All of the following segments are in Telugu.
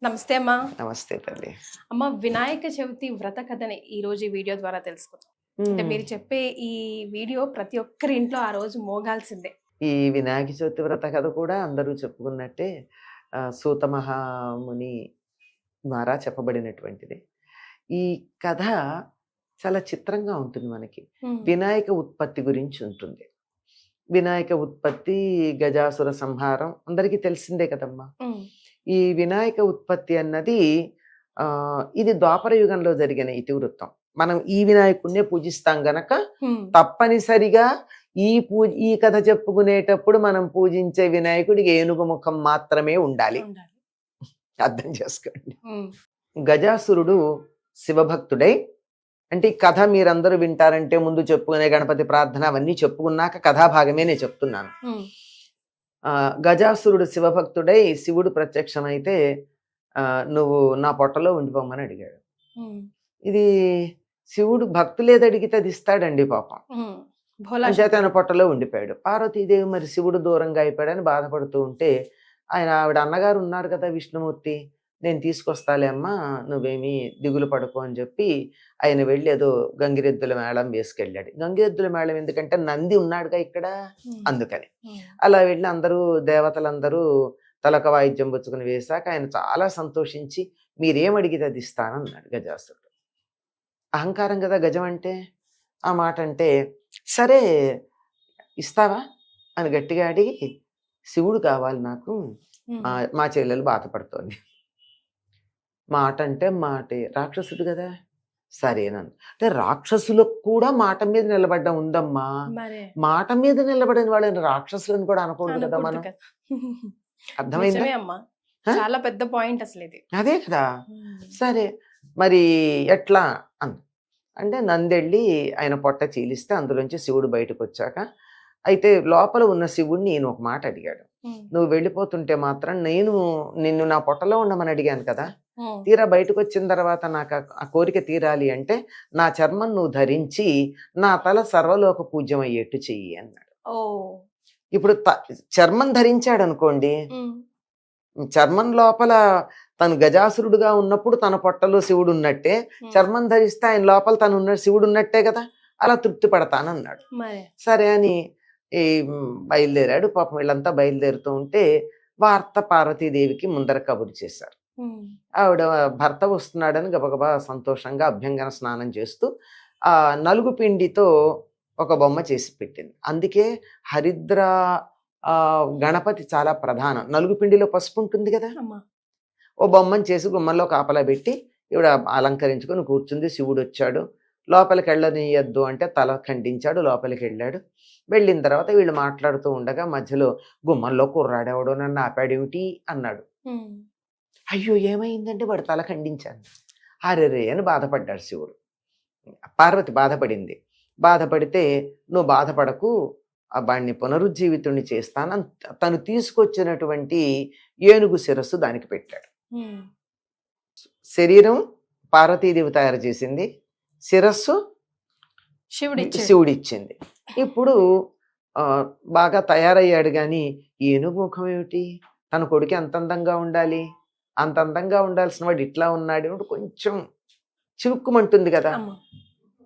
నమస్తే అమ్మా. నమస్తే తల్లి. అమ్మ, వినాయక చవితి వ్రత కథని ఈ రోజు ఈ వీడియో ద్వారా తెలుసుకుందాం. అంటే మీరు చెప్పే ఈ వీడియో ప్రతి ఒక్కరి ఇంట్లో ఆ రోజు మోగాల్సిందే. ఈ వినాయక చవితి వ్రత కథ కూడా అందరూ చెప్పుకున్నట్టే సూత మహాముని ద్వారా చెప్పబడినటువంటిది. ఈ కథ చాలా చిత్రంగా ఉంటుంది మనకి. వినాయక ఉత్పత్తి గురించి ఉంటుంది. వినాయక ఉత్పత్తి, గజాసుర సంహారం అందరికీ తెలిసిందే కదమ్మా. ఈ వినాయక ఉత్పత్తి అన్నది ఇది ద్వాపర యుగంలో జరిగిన ఇతివృత్తం. మనం ఈ వినాయకుడినే పూజిస్తాం గనక తప్పనిసరిగా ఈ కథ చెప్పుకునేటప్పుడు మనం పూజించే వినాయకుడికి ఏనుగు ముఖం మాత్రమే ఉండాలి. అర్థం చేసుకోండి. గజాసురుడు శివభక్తుడై, అంటే ఈ కథ మీరందరూ వింటారంటే ముందు చెప్పుకునే గణపతి ప్రార్థన అవన్నీ చెప్పుకున్నాక కథాభాగమే నేను చెప్తున్నాను. గజాసురుడు శివభక్తుడై శివుడు ప్రత్యక్షమైతే నువ్వు నా పొట్టలో ఉండిపోమని అడిగాడు. ఇది శివుడు భక్తులేది అడిగితే అది ఇస్తాడండి పాపం. చేత ఆయన పొట్టలో ఉండిపోయాడు. పార్వతీదేవి మరి శివుడు దూరంగా అయిపోయాడని బాధపడుతూ ఉంటే ఆవిడ అన్నగారు ఉన్నారు కదా విష్ణుమూర్తి, నేను తీసుకొస్తాలే అమ్మా, నువ్వేమీ దిగులు పడుకో అని చెప్పి ఆయన వెళ్ళి ఏదో గంగిరెద్దుల మేళం వేసుకెళ్ళాడు. గంగిరెద్దుల మేళం ఎందుకంటే నంది ఉన్నాడుగా ఇక్కడ, అందుకని అలా వెళ్ళి అందరూ దేవతలందరూ తలక వాయిద్యం పుచ్చుకుని వేశాక ఆయన చాలా సంతోషించి మీరేం అడిగితే అది ఇస్తానన్నాడు గజాసురుడు. అహంకారం కదా గజం అంటే. ఆ మాట అంటే సరే ఇస్తావా అని గట్టిగా అడిగి, శివుడు కావాలి నాకు, మా చెల్లెలు బాధపడుతోంది. మాట అంటే మాటే, రాక్షసుడు కదా, సరేనంది. అంటే రాక్షసులకు కూడా మాట మీద నిలబడ్డం ఉందమ్మా. మాట మీద నిలబడిన వాళ్ళని రాక్షసులను కూడా అనకూడదు కదా మనం. అర్థమైందా? చాలా పెద్ద పాయింట్ అసలు ఇది. అదే కదా. సరే మరి ఎట్లా అంటే నందెళ్ళి ఆయన పొట్ట చీలిస్తే అందులోంచి శివుడు బయటకు వచ్చాక, అయితే లోపల ఉన్న శివుడిని నేను ఒక మాట అడిగాడు. నువ్వు వెళ్ళిపోతుంటే మాత్రం నేను నిన్ను నా పొట్టలో ఉండమని అడిగాను కదా, తీరా బయటకు వచ్చిన తర్వాత నాకు ఆ కోరిక తీరాలి అంటే నా చర్మం నువ్వు ధరించి నా తల సర్వలోక పూజ్యం అయ్యేట్టు చెయ్యి అన్నాడు. ఇప్పుడు చర్మం ధరించాడు అనుకోండి, చర్మం లోపల తను గజాసురుడుగా ఉన్నప్పుడు తన పొట్టలో శివుడు ఉన్నట్టే, చర్మం ధరిస్తే ఆయన లోపల తను ఉన్న శివుడు ఉన్నట్టే కదా, అలా తృప్తి పడతానన్నాడు. సరే అని ఈ బయలుదేరాడు. పాపం వీళ్ళంతా బయలుదేరుతూ ఉంటే వార్త పార్వతీదేవికి ముందర కబురు చేశారు. ఆవిడ భర్త వస్తున్నాడని గబగబా సంతోషంగా అభ్యంగన స్నానం చేస్తూ ఆ నలుగు పిండితో ఒక బొమ్మ చేసి పెట్టింది. అందుకే హరిద్ర గణపతి చాలా ప్రధానం. నలుగు పిండిలో పసుపు ఉంటుంది కదా, ఓ బొమ్మను చేసి గుమ్మల్లో కాపలా పెట్టి ఈవిడ అలంకరించుకొని కూర్చుంది. శివుడు వచ్చాడు, లోపలికి వెళ్ళనీయద్దు అంటే తల ఖండించాడు, లోపలికి వెళ్ళాడు. వెళ్ళిన తర్వాత వీళ్ళు మాట్లాడుతూ ఉండగా మధ్యలో గుమ్మంలో కుర్రాడేవాడు నన్ను ఆపాడేమిటి అన్నాడు. అయ్యో ఏమైందంటే వాడు తల ఖండించాను. అరెరే అని బాధపడ్డాడు శివుడు. పార్వతి బాధపడింది. బాధపడితే నువ్వు బాధపడకు, వాడిని పునరుజ్జీవితుణ్ణి చేస్తాను. తను తీసుకొచ్చినటువంటి ఏనుగు శిరస్సు దానికి పెట్టాడు. శరీరం పార్వతీదేవి తయారు చేసింది, శిరస్సు శివుడిచ్చింది. ఇప్పుడు బాగా తయారయ్యాడు కానీ ఏనుగు ముఖం ఏమిటి, తన కొడుకు ఎంత అందంగా ఉండాలి, అంత అందంగా ఉండాల్సిన వాడు ఇట్లా ఉన్నాడు, కొంచెం చివుక్కుమంటుంది కదా.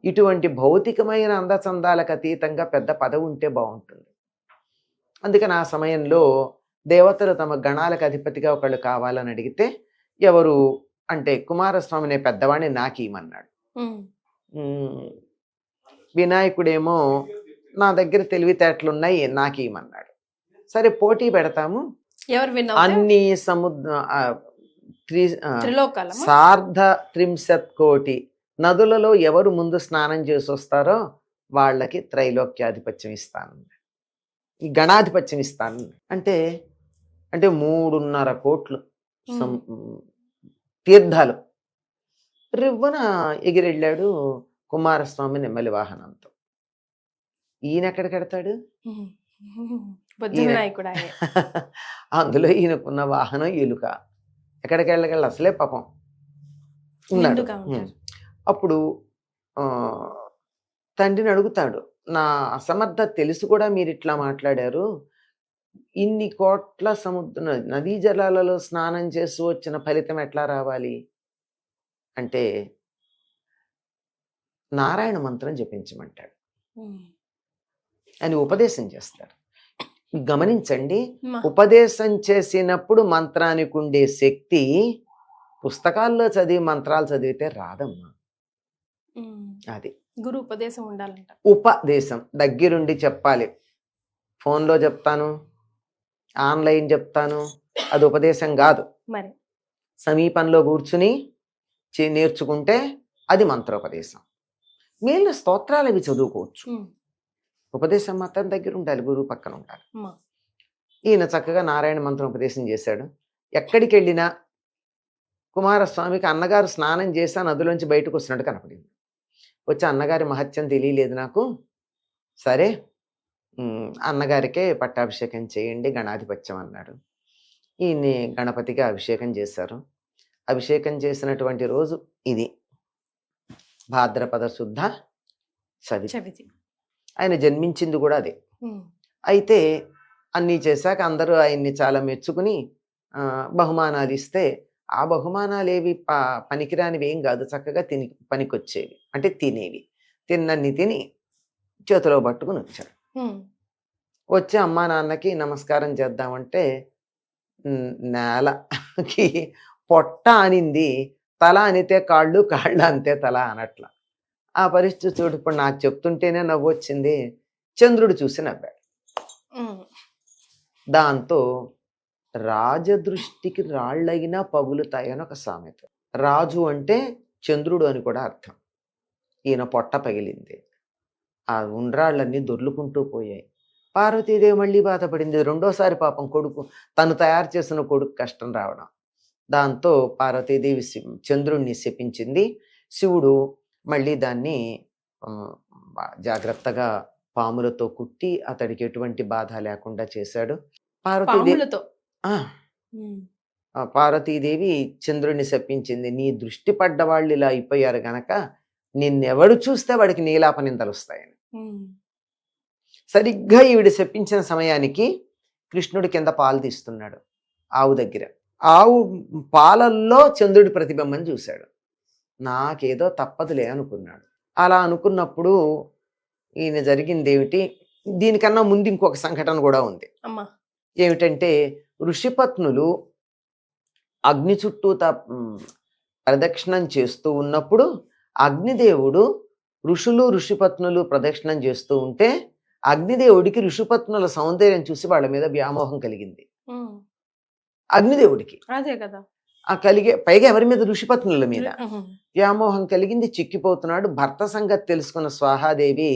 ఇటువంటి భౌతికమైన అందచందాలకు అతీతంగా పెద్ద పదవి ఉంటే బాగుంటుంది. అందుకని ఆ సమయంలో దేవతలు తమ గణాలకు అధిపతిగా ఒకళ్ళు కావాలని అడిగితే ఎవరు అంటే కుమారస్వామి అనే పెద్దవాడిని నాకేమన్నాడు. వినాయకుడేమో నా దగ్గర తెలివితేటలున్నాయి నాకేమన్నాడు. సరే పోటీ పెడతాము, అన్ని సార్ధ 30 కోటి నదులలో ఎవరు ముందు స్నానం చేసి వస్తారో వాళ్ళకి త్రైలోక్యాధిపత్యం ఇస్తాను, ఈ గణాధిపత్యం ఇస్తాను. అంటే 3.5 కోట్లు తీర్థాలు. రివ్వున ఎగిరెళ్ళాడు కుమారస్వామి నెమ్మలి వాహనంతో. ఈయన ఎక్కడికి వెడతాడు, అందులో ఈయనకున్న వాహనం ఎలుక. ఎక్కడికి వెళ్ళగల అసలే పాపం ఉన్నాడు. అప్పుడు తండ్రిని అడుగుతాడు, నా అసమర్థత తెలుసు కూడా మీరు ఇట్లా మాట్లాడారు, ఇన్ని కోట్ల నదీ జలాలలో స్నానం చేసి వచ్చిన ఫలితం ఎట్లా రావాలి అంటే నారాయణ మంత్రం జపించమంటాడు అని ఉపదేశం చేస్తారు. గమనించండి, ఉపదేశం చేసినప్పుడు మంత్రానికి ఉండే శక్తి పుస్తకాల్లో చదివి మంత్రాలు చదివితే రాదమ్మా. అది గురు ఉపదేశం ఉండాలంట. ఉపదేశం దగ్గరుండి చెప్పాలి. ఫోన్లో చెప్తాను, ఆన్లైన్ చెప్తాను, అది ఉపదేశం కాదు. మరి సమీపంలో కూర్చుని నేర్చుకుంటే అది మంత్రోపదేశం. మిగిలిన స్తోత్రాలు అవి చదువుకోవచ్చు. ఉపదేశం మాత్రం దగ్గర ఉండాలి, గురువు పక్కన ఉండాలి. ఈయన చక్కగా నారాయణ మంత్రం ఉపదేశం చేశాడు. ఎక్కడికి వెళ్ళినా కుమారస్వామికి అన్నగారు స్నానం చేసి నదిలోంచి బయటకు వస్తున్నట్టు కనపడింది. వచ్చి అన్నగారి మహత్యం తెలియలేదు నాకు, సరే అన్నగారికే పట్టాభిషేకం చేయండి, గణాధిపత్యం అన్నాడు. ఈయన్ని గణపతిగా అభిషేకం చేశారు. అభిషేకం చేసినటువంటి రోజు ఇది భాద్రపద శుద్ధ చవితి. ఆయన జన్మించింది కూడా అదే. అయితే అన్నీ చేశాక అందరూ ఆయన్ని చాలా మెచ్చుకుని బహుమానాలు ఇస్తే ఆ బహుమానాలు ఏవి పనికిరానివి ఏం కాదు, చక్కగా పనికొచ్చేవి, అంటే తినేవి. తిన్నన్ని తిని చేతిలో పట్టుకుని వచ్చాడు. వచ్చి అమ్మా నాన్నకి నమస్కారం చేద్దామంటే నేలకి పొట్ట అనింది, తల అనితే కాళ్ళు, కాళ్ళు అంతే తల అనట్ల. ఆ పరిస్థితి చూడు, ఇప్పుడు నాకు చెప్తుంటేనే నవ్వు వచ్చింది. చంద్రుడు చూసి నవ్వాడు. దాంతో రాజదృష్టికి రాళ్ళగినా పగులుతాయని ఒక సామెత. రాజు అంటే చంద్రుడు అని కూడా అర్థం. ఈయన పొట్ట పగిలింది, ఆ ఉండ్రాళ్ళన్నీ దొర్లుకుంటూ పోయాయి. పార్వతీదేవి మళ్ళీ బాధపడింది. రెండోసారి పాపం కొడుకు, తను తయారు చేసిన కొడుకు కష్టం రావడం. దాంతో పార్వతీదేవి చంద్రుణ్ణి శపించింది. శివుడు మళ్ళీ దాన్ని జాగ్రత్తగా పాములతో కుట్టి అతడికి ఎటువంటి బాధ లేకుండా చేశాడు. పార్వతీదేవి చంద్రుడిని శపించింది, నీ దృష్టి పడ్డ వాళ్ళు ఇలా అయిపోయారు గనక నిన్నెవడు చూస్తే వాడికి నీలాపనిందలు వస్తాయని. సరిగ్గా ఈవిడ శపించిన సమయానికి కృష్ణుడి కింద పాలు తీస్తున్నాడు ఆవు దగ్గర. ఆవు పాలల్లో చంద్రుడి ప్రతిబింబం చూశాడు. నాకేదో తప్పదులే అనుకున్నాడు. అలా అనుకున్నప్పుడు ఈయన జరిగింది ఏమిటి, దీనికన్నా ముందు ఇంకొక సంఘటన కూడా ఉంది. ఏమిటంటే ఋషిపత్నులు అగ్ని చుట్టూ ప్రదక్షిణం చేస్తూ ఉన్నప్పుడు అగ్నిదేవుడు ఋషులు ఋషిపత్నులు ప్రదక్షిణం చేస్తూ ఉంటే అగ్నిదేవుడికి ఋషిపత్నుల సౌందర్యం చూసి వాళ్ళ మీద వ్యామోహం కలిగింది. అగ్నిదేవుడికి అదే కదా పైగా ఎవరి మీద, ఋషిపత్నుల మీద వ్యామోహం కలిగింది. చిక్కిపోతున్నాడు. భర్త సంగతి తెలుసుకున్న స్వాహాదేవి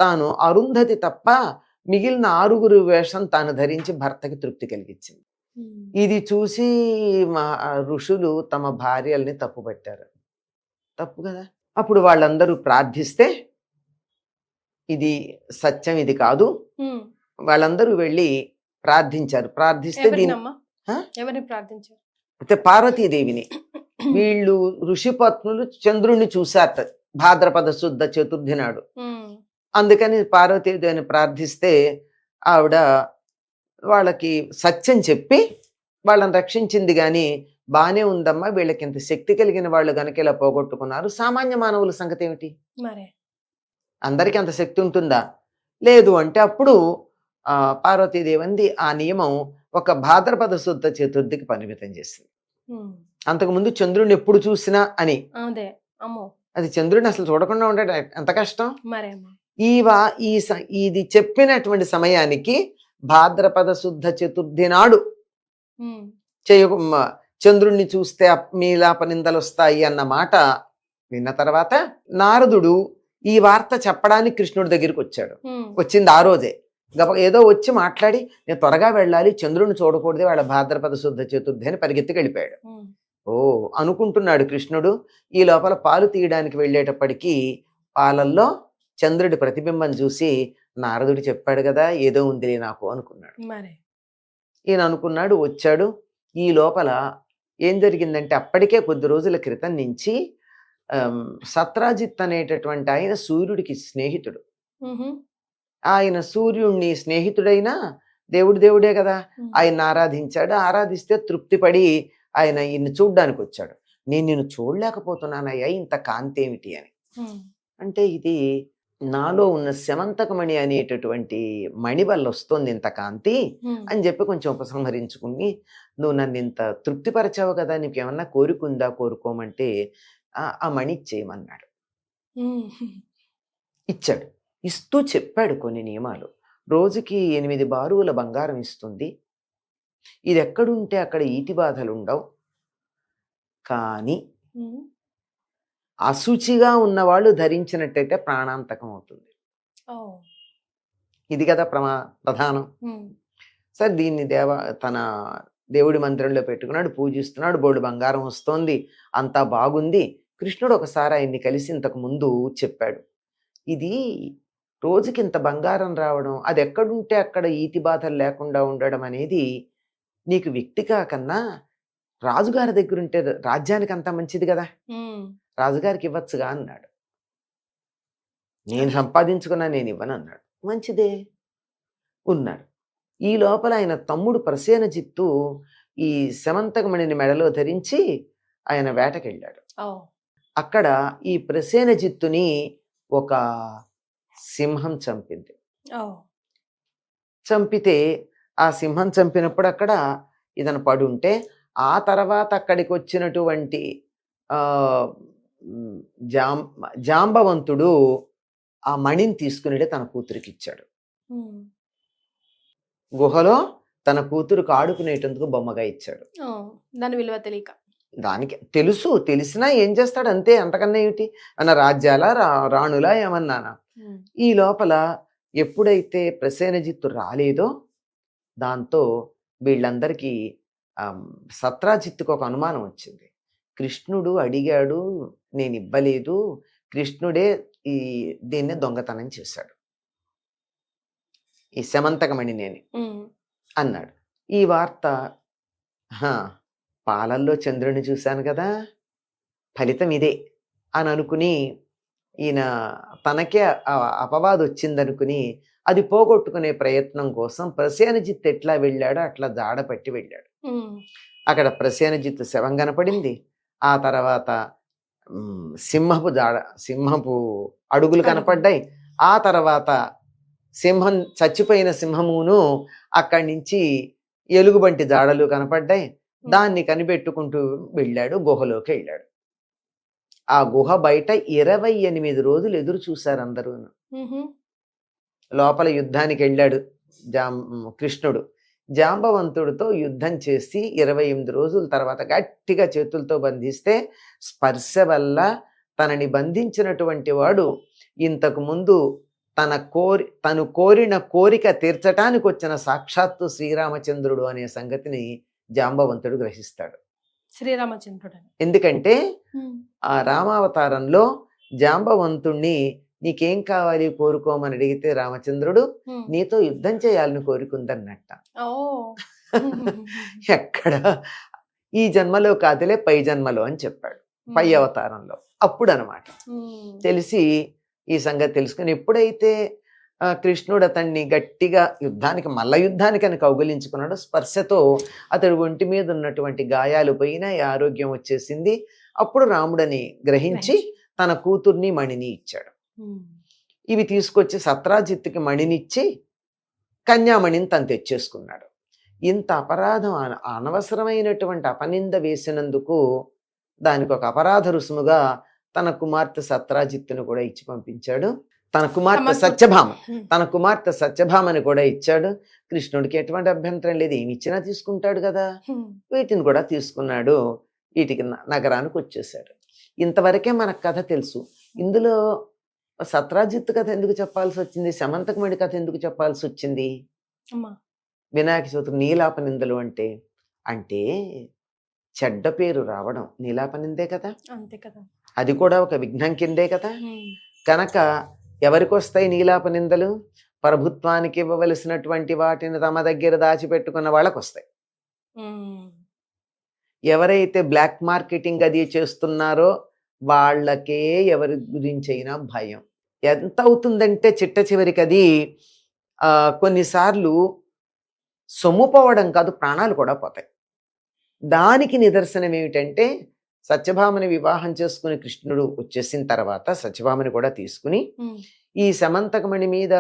తాను అరుంధతి తప్ప మిగిలిన 6 వేషం తాను ధరించి భర్తకి తృప్తి కలిగించింది. ఇది చూసి ఋషులు తమ భార్యల్ని తప్పుపట్టారు. తప్పు కదా. అప్పుడు వాళ్ళందరూ ప్రార్థిస్తే ఇది సత్యం, ఇది కాదు. వాళ్ళందరూ వెళ్ళి ప్రార్థించారు. ప్రార్థిస్తే ఎవరిని ప్రార్థించారు? అయితే పార్వతీదేవిని. వీళ్ళు ఋషిపత్నులు చంద్రుణ్ణి చూశారట భాద్రపద శుద్ధ చతుర్థి నాడు. అందుకని పార్వతీదేవిని ప్రార్థిస్తే ఆవిడ వాళ్ళకి సత్యం చెప్పి వాళ్ళని రక్షించింది. కానీ బానే ఉందమ్మా, వీళ్ళకి ఇంత శక్తి కలిగిన వాళ్ళు గనక ఇలా పోగొట్టుకున్నారు, సామాన్య మానవుల సంగతి ఏమిటి, అందరికీ అంత శక్తి ఉంటుందా? లేదు అంటే అప్పుడు పార్వతీదేవి అంది, ఆ నియమం ఒక భాద్రపద శుద్ధ చతుర్థికి పరిమితం చేసింది. అంతకుముందు చంద్రుడిని ఎప్పుడు చూసినా అని. అది చంద్రుడిని అసలు చూడకుండా ఉండడం ఎంత కష్టం. ఇది చెప్పినటువంటి సమయానికి భాద్రపద శుద్ధ చతుర్థి నాడు చంద్రుణ్ణి చూస్తే మీలాపనిందలు వస్తాయి అన్న మాట విన్న తర్వాత నారదుడు ఈ వార్త చెప్పడానికి కృష్ణుడి దగ్గరికి వచ్చాడు. వచ్చింది ఆ రోజే. ఏదో వచ్చి మాట్లాడి, నేను త్వరగా వెళ్ళాలి, చంద్రుడిని చూడకూడదు, వాళ్ళ భాద్రపద శుద్ధ చతుర్థి అని పరిగెత్తికి వెళ్ళిపోయాడు. ఓ అనుకుంటున్నాడు కృష్ణుడు. ఈ లోపల పాలు తీయడానికి వెళ్ళేటప్పటికీ పాలల్లో చంద్రుడి ప్రతిబింబం చూసి నారదుడు చెప్పాడు కదా, ఏదో ఉంది నాకు అనుకున్నాడు. ఈయన అనుకున్నాడు, వచ్చాడు. ఈ లోపల ఏం జరిగిందంటే అప్పటికే కొద్ది రోజుల క్రితం నుంచి సత్రాజిత్ అనేటటువంటి ఆయన సూర్యుడికి స్నేహితుడు. ఆయన సూర్యుడిని స్నేహితుడైనా దేవుడే కదా, ఆయన ఆరాధించాడు. ఆరాధిస్తే తృప్తిపడి ఆయన ఈయన్ని చూడ్డానికి వచ్చాడు. నేను నిన్ను చూడలేకపోతున్నానయ్యా, ఇంత కాంతి ఏమిటి అని. అంటే ఇది నాలో ఉన్న శమంతకమణి అనేటటువంటి మణి వల్ల వస్తుంది ఇంత కాంతి అని చెప్పి కొంచెం ఉపసంహరించుకుని, నువ్వు నన్ను ఇంత తృప్తిపరచావు కదా, నీకేమన్నా కోరుకుందా, కోరుకోమంటే ఆ మణి ఇచ్చేయమన్నాడు. ఇచ్చాడు. ఇస్తూ చెప్పాడు కొన్ని నియమాలు. రోజుకి 8 బారువుల బంగారం ఇస్తుంది. ఇది ఎక్కడుంటే అక్కడ ఈతి బాధలు ఉండవు. కానీ అశుచిగా ఉన్నవాళ్ళు ధరించినట్టయితే ప్రాణాంతకం అవుతుంది. ఇది కదా ప్రధానం. సరే, దీన్ని తన దేవుడి మందిరంలో పెట్టుకున్నాడు, పూజిస్తున్నాడు. బోల్డు బంగారం వస్తోంది, అంతా బాగుంది. కృష్ణుడు ఒకసారి ఆయన్ని కలిసి ఇంతకు ముందు చెప్పాడు, ఇది రోజుకి ఇంత బంగారం రావడం, అది ఎక్కడుంటే అక్కడ ఈతి బాధలు లేకుండా ఉండడం అనేది నీకు వ్యక్తిగా కన్నా రాజుగారి దగ్గర ఉంటే రాజ్యానికి అంత మంచిది కదా, రాజుగారికి ఇవ్వచ్చుగా అన్నాడు. నేను సంపాదించుకున్నా, నేను ఇవ్వను అన్నాడు. మంచిదే ఉన్నాడు. ఈ లోపల ఆయన తమ్ముడు ప్రసేనజిత్తు ఈ శమంతకమణిని మెడలో ధరించి ఆయన వేటకెళ్ళాడు. అక్కడ ఈ ప్రసేనజిత్తుని ఒక సింహం చంపింది. చంపితే ఆ సింహం చంపినప్పుడు అక్కడ ఇతను పడుంటే, ఆ తర్వాత అక్కడికి వచ్చినటువంటి జాంబవంతుడు ఆ మణిని తీసుకుని తన కూతురికి ఇచ్చాడు. గుహలో తన కూతురుకు ఆడుకునేటందుకు బొమ్మగా ఇచ్చాడు. దాని విలువ తెలియక, దానికి తెలిసినా ఏం చేస్తాడు అంతే, అంతకన్నా ఏమిటి అన్న, రాజ్యాల రాణులా ఏమన్నానా. ఈ లోపల ఎప్పుడైతే ప్రసేనజిత్తు రాలేదో దాంతో వీళ్ళందరికీ సత్రాజిత్తుకు ఒక అనుమానం వచ్చింది. కృష్ణుడు అడిగాడు, నేను ఇవ్వలేదు, కృష్ణుడే దీన్ని దొంగతనం చేశాడు, ఈ శమంతకమణి నేను అన్నాడు. ఈ వార్త, పాలల్లో చంద్రుని చూశాను కదా, ఫలితం ఇదే అని అనుకుని ఈయన తనకే అపవాదు వచ్చిందనుకుని అది పోగొట్టుకునే ప్రయత్నం కోసం ప్రసేనజిత్ ఎట్లా వెళ్ళాడో అట్లా జాడ పట్టి వెళ్ళాడు. అక్కడ ప్రసేనజిత్ శవం కనపడింది. ఆ తర్వాత సింహపు అడుగులు కనపడ్డాయి. ఆ తర్వాత చచ్చిపోయిన సింహమును అక్కడి నుంచి ఎలుగుబంటి జాడలు కనపడ్డాయి. దాన్ని కనిపెట్టుకుంటూ వెళ్ళాడు, గుహలోకి వెళ్ళాడు. ఆ గుహ బయట 28 రోజులు ఎదురు చూశారు అందరూ. లోపల యుద్ధానికి వెళ్ళాడు కృష్ణుడు. జాంబవంతుడితో యుద్ధం చేసి 28 రోజుల తర్వాత గట్టిగా చేతులతో బంధిస్తే, స్పర్శ వల్ల తనని బంధించినటువంటి వాడు ఇంతకు ముందు తను కోరిన కోరిక తీర్చటానికి వచ్చిన సాక్షాత్తు శ్రీరామచంద్రుడు అనే సంగతిని జాంబవంతుడు గ్రహిస్తాడు. శ్రీరామచంద్రుడు ఎందుకంటే ఆ రామావతారంలో జాంబవంతుణ్ణి నీకేం కావాలి కోరుకోమని అడిగితే రామచంద్రుడు నీతో యుద్ధం చేయాలని కోరుకుందన్నట్ట. ఎక్కడ ఈ జన్మలో కాదులే, పై జన్మలో అని చెప్పాడు, పై అవతారంలో. అప్పుడు అనమాట తెలిసి ఈ సంగతి తెలుసుకుని, ఎప్పుడైతే కృష్ణుడు అతన్ని గట్టిగా మల్ల యుద్ధానికి అని కౌగిలించుకున్నాడు, స్పర్శతో అతడు ఒంటి మీద ఉన్నటువంటి గాయాలు పోయినాయి, ఆరోగ్యం వచ్చేసింది. అప్పుడు రాముడని గ్రహించి తన కూతుర్ని మణిని ఇచ్చాడు. ఇవి తీసుకొచ్చి సత్రాజిత్తుకి మణినిచ్చి కన్యామణిని తను తెచ్చేసుకున్నాడు. ఇంత అపరాధం, అనవసరమైనటువంటి అపనింద వేసినందుకు దానికి ఒక అపరాధ రుసుముగా తన కుమార్తె సత్రాజిత్తును కూడా ఇచ్చి పంపించాడు. తన కుమార్తె సత్యభామని కూడా ఇచ్చాడు. కృష్ణుడికి ఎటువంటి అభ్యంతరం లేదు, ఏమి ఇచ్చినా తీసుకుంటాడు కదా. వీటిని కూడా తీసుకున్నాడు. వీటికి నగరానికి వచ్చేసాడు. ఇంతవరకే మనకు కథ తెలుసు. ఇందులో సత్రాజిత్ కథ ఎందుకు చెప్పాల్సి వచ్చింది, శమంతకమణి కథ ఎందుకు చెప్పాల్సి వచ్చింది? వినాయక చవితి నీలాపనిందలు అంటే చెడ్డ పేరు రావడం నీలాపనిందే కదా, అంతే కదా, అది కూడా ఒక విఘ్నం కిందే కదా. కనుక ఎవరికి వస్తాయి నీలాపనిందలు? ప్రభుత్వానికి ఇవ్వవలసినటువంటి వాటిని తమ దగ్గర దాచిపెట్టుకున్న వాళ్ళకు వస్తాయి. ఎవరైతే బ్లాక్ మార్కెటింగ్ అది చేస్తున్నారో వాళ్ళకే ఎవరి గురించి అయినా భయం. ఎంత అవుతుందంటే చిట్ట చివరికి అది కొన్నిసార్లు సొమ్ము పోవడం కాదు, ప్రాణాలు కూడా పోతాయి. దానికి నిదర్శనం ఏమిటంటే సత్యభామని వివాహం చేసుకుని కృష్ణుడు వచ్చేసిన తర్వాత సత్యభామని కూడా తీసుకుని ఈ సమంతకమణి మీద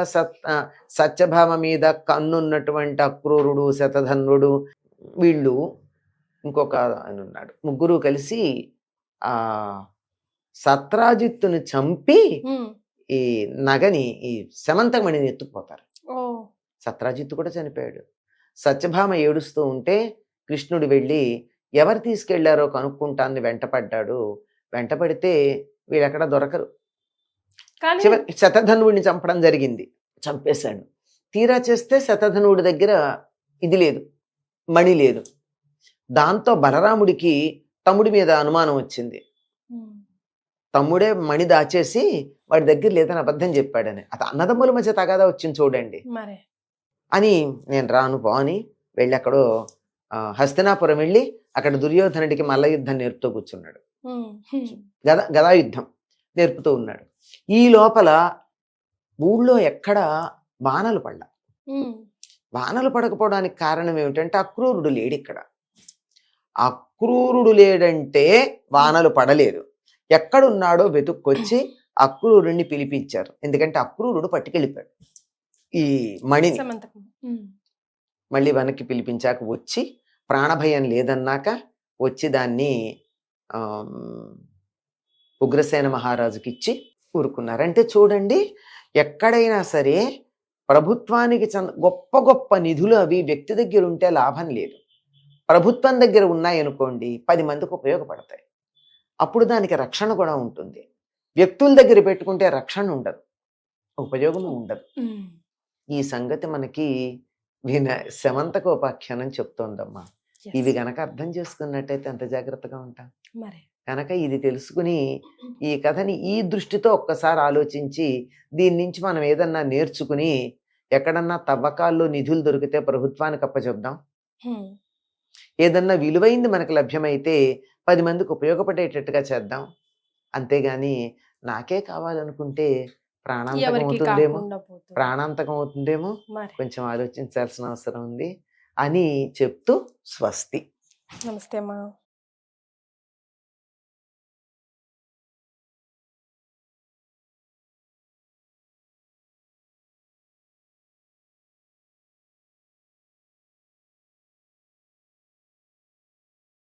సత్యభామ మీద కన్నున్నటువంటి అక్రూరుడు, శతధన్వుడు, వీళ్ళు ఇంకొక ఆయన ఉన్నాడు, ముగ్గురు కలిసి ఆ సత్రాజిత్తుని చంపి ఈ నగని, ఈ సమంతకమణిని ఎత్తుకుపోతారు. సత్రాజిత్తు కూడా చనిపోయాడు. సత్యభామ ఏడుస్తూ ఉంటే కృష్ణుడు వెళ్ళి ఎవరు తీసుకెళ్లారో కనుక్కుంటాన్ని వెంటపడ్డాడు. వెంటపడితే వీళ్ళెక్కడ దొరకరు. చివరి శతధనుడిని చంపడం జరిగింది, చంపేశాడు. తీరా చేస్తే శతధనుడి దగ్గర ఇది లేదు, మణి లేదు. దాంతో బలరాముడికి తమ్ముడి మీద అనుమానం వచ్చింది. తమ్ముడే మణి దాచేసి వాడి దగ్గర లేదని అబద్ధం చెప్పాడని. అన్నదమ్ముల మధ్య తగాదా వచ్చింది చూడండి అని, నేను రాను పోని వెళ్ళి అక్కడో హస్తినాపురం వెళ్ళి అక్కడ దుర్యోధనుడికి మల్ల యుద్ధం నేర్పుతూ కూర్చున్నాడు. గదాయుద్ధం నేర్పుతూ ఉన్నాడు. ఈ లోపల ఊళ్ళో ఎక్కడ వానలు పడ్డా. వానలు పడకపోవడానికి కారణం ఏమిటంటే అక్రూరుడు లేడు ఇక్కడ. అక్రూరుడు లేడంటే వానలు పడలేదు. ఎక్కడున్నాడో వెతుక్కొచ్చి అక్రూరుడిని పిలిపించారు. ఎందుకంటే అక్రూరుడు పట్టుకెళ్ళిపోయాడు ఈ మణిని. మళ్ళీ వెనక్కి పిలిపించాక వచ్చి ప్రాణభయం లేదన్నాక వచ్చి దాన్ని ఉగ్రసేన మహారాజుకి ఇచ్చి ఊరుకున్నారు. అంటే చూడండి, ఎక్కడైనా సరే ప్రభుత్వానికి గొప్ప గొప్ప నిధులు అవి వ్యక్తి దగ్గర ఉంటే లాభం లేదు. ప్రభుత్వం దగ్గర ఉన్నాయనుకోండి 10 మందికి ఉపయోగపడతాయి. అప్పుడు దానికి రక్షణ కూడా ఉంటుంది. వ్యక్తుల దగ్గర పెట్టుకుంటే రక్షణ ఉండదు, ఉపయోగం ఉండదు. ఈ సంగతి మనకి శమంతకోపాఖ్యానం చెప్తోందమ్మా. ఇవి గనక అర్థం చేసుకున్నట్టయితే ఎంత జాగ్రత్తగా ఉంటాం. కనుక ఇది తెలుసుకుని ఈ కథని ఈ దృష్టితో ఒక్కసారి ఆలోచించి దీని నుంచి మనం ఏదన్నా నేర్చుకుని ఎక్కడన్నా తవ్వకాల్లో నిధులు దొరికితే ప్రభుత్వానికి అప్పచెప్దాం. ఏదన్నా విలువైంది మనకు లభ్యమైతే 10 మందికి ఉపయోగపడేటట్టుగా చేద్దాం. అంతేగాని నాకే కావాలనుకుంటే ప్రాణాంతకం అవుతుందేమో కొంచెం ఆలోచించాల్సిన అవసరం ఉంది అని చెప్తూ స్వస్తి. నమస్తే అమ్మా.